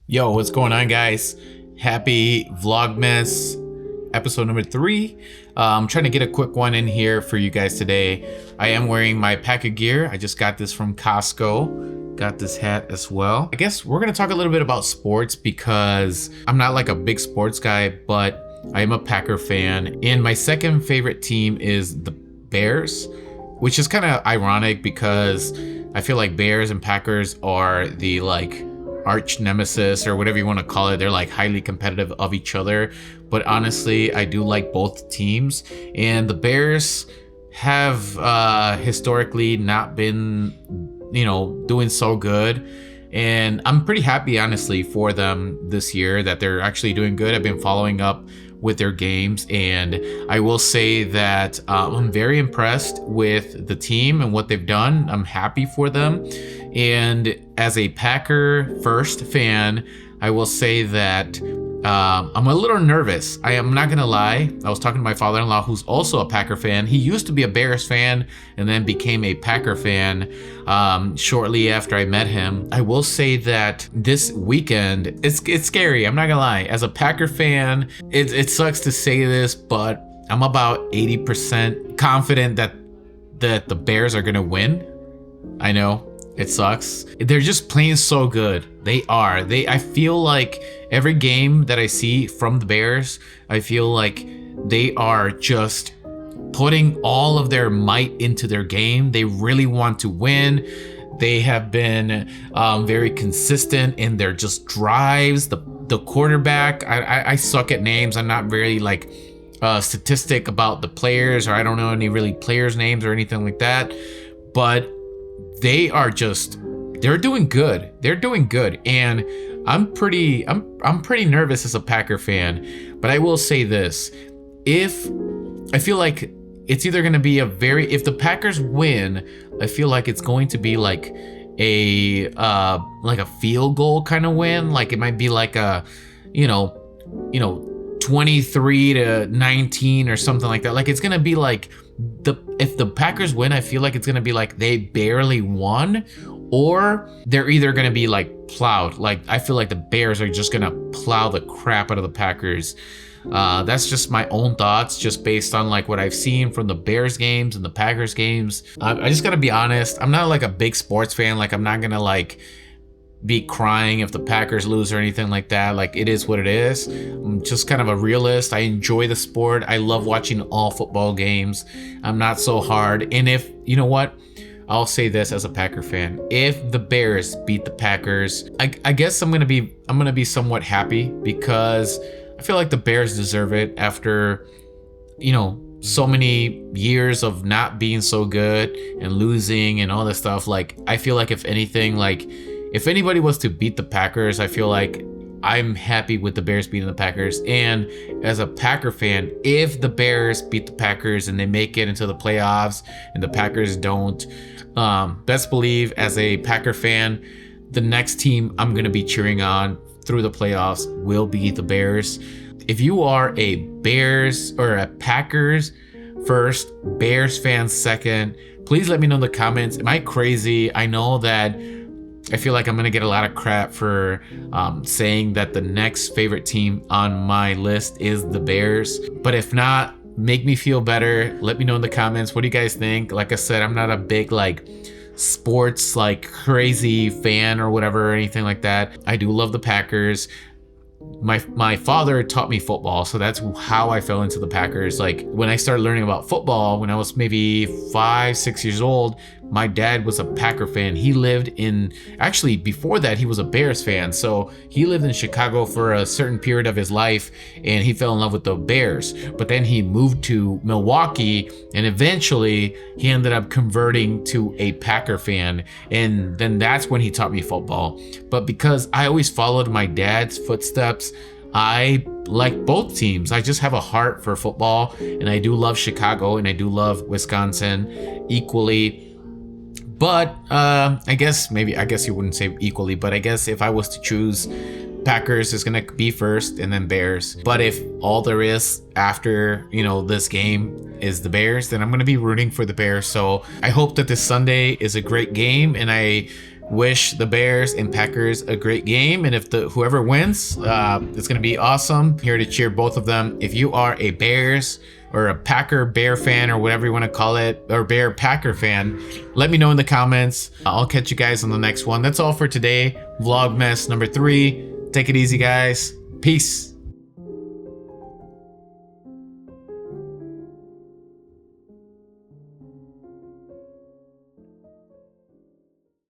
Yo, what's going on, guys? Happy Vlogmas episode number 3. I'm trying to get a quick one in here for you guys today. I am wearing my pack of gear. I just got this from Costco. Got this hat as well. I guess we're gonna talk a little bit about sports because I'm not like a big sports guy, but I am a Packer fan. And my second favorite team is the Bears, which is kind of ironic because I feel like Bears and Packers are the arch nemesis or whatever you want to call it. They're like highly competitive of each other, but honestly I do like both teams, and the Bears have historically not been doing so good, and I'm pretty happy honestly for them this year that they're actually doing good. I've been following up with their games, and I will say that I'm very impressed with the team and what they've done. I'm happy for them, and as a Packer first fan, I will say that I'm a little nervous. I am not gonna lie. I was talking to my father-in-law, who's also a Packer fan. He used to be a Bears fan and then became a Packer fan shortly after I met him. I will say that this weekend, it's scary. I'm not gonna lie. As a Packer fan, it sucks to say this, but I'm about 80% confident that the Bears are gonna win. I know it sucks. They're just playing so good. They are. I feel like every game that I see from the Bears, I feel like they are just putting all of their might into their game. They really want to win. They have been very consistent in their just drives. The quarterback, I suck at names. I'm not very statistic about the players, or I don't know any really players' names or anything like that. But they're doing good. They're doing good. And I'm pretty nervous as a Packer fan. But I will say this. I feel like it's either going to be if the Packers win, I feel like it's going to be like a field goal kind of win. Like it might be like a 23-19 or something like that. Like it's going to be like if the Packers win, I feel like it's gonna be like they barely won, or they're either gonna be like plowed. Like I feel like the Bears are just gonna plow the crap out of the Packers. That's just my own thoughts, just based on like what I've seen from the Bears games and the Packers games. I just gotta be honest. I'm not like a big sports fan. Like I'm not gonna be crying if the Packers lose or anything like that. Like it is what it is. I'm just kind of a realist. I enjoy the sport. I love watching all football games. I'm not so hard. And if you know what, I'll say this as a Packer fan: if the Bears beat the Packers, I guess I'm gonna be somewhat happy, because I feel like the Bears deserve it after so many years of not being so good and losing and all this stuff. Like I feel like if anything, if anybody was to beat the Packers, I feel like I'm happy with the Bears beating the Packers. And as a Packer fan, if the Bears beat the Packers and they make it into the playoffs and the Packers don't, best believe as a Packer fan, the next team I'm going to be cheering on through the playoffs will be the Bears. If you are a Bears or a Packers first, Bears fan second, please let me know in the comments. Am I crazy? I know that I feel like I'm going to get a lot of crap for saying that the next favorite team on my list is the Bears. But if not, make me feel better. Let me know in the comments. What do you guys think? Like I said, I'm not a big sports crazy fan or whatever or anything like that. I do love the Packers. My father taught me football, so that's how I fell into the Packers. Like when I started learning about football when I was maybe 5-6 years old, my dad was a Packer fan. He lived actually before that he was a Bears fan. So he lived in Chicago for a certain period of his life, and he fell in love with the Bears. But then he moved to Milwaukee, and eventually he ended up converting to a Packer fan, and then that's when he taught me football. But because I always followed my dad's footsteps, I like both teams. I just have a heart for football, and I do love Chicago and I do love Wisconsin equally. But I guess you wouldn't say equally, but I guess if I was to choose, Packers is gonna be first and then Bears. But if all there is after this game is the Bears, then I'm gonna be rooting for the Bears. So I hope that this Sunday is a great game, and I wish the Bears and Packers a great game. And if whoever wins, it's gonna be awesome. Here to cheer both of them. If you are a Bears or a Bear fan, or whatever you want to call it, or Bear Packer fan, let me know in the comments. I'll catch you guys on the next one. That's all for today. Vlogmas number 3. Take it easy, guys. Peace.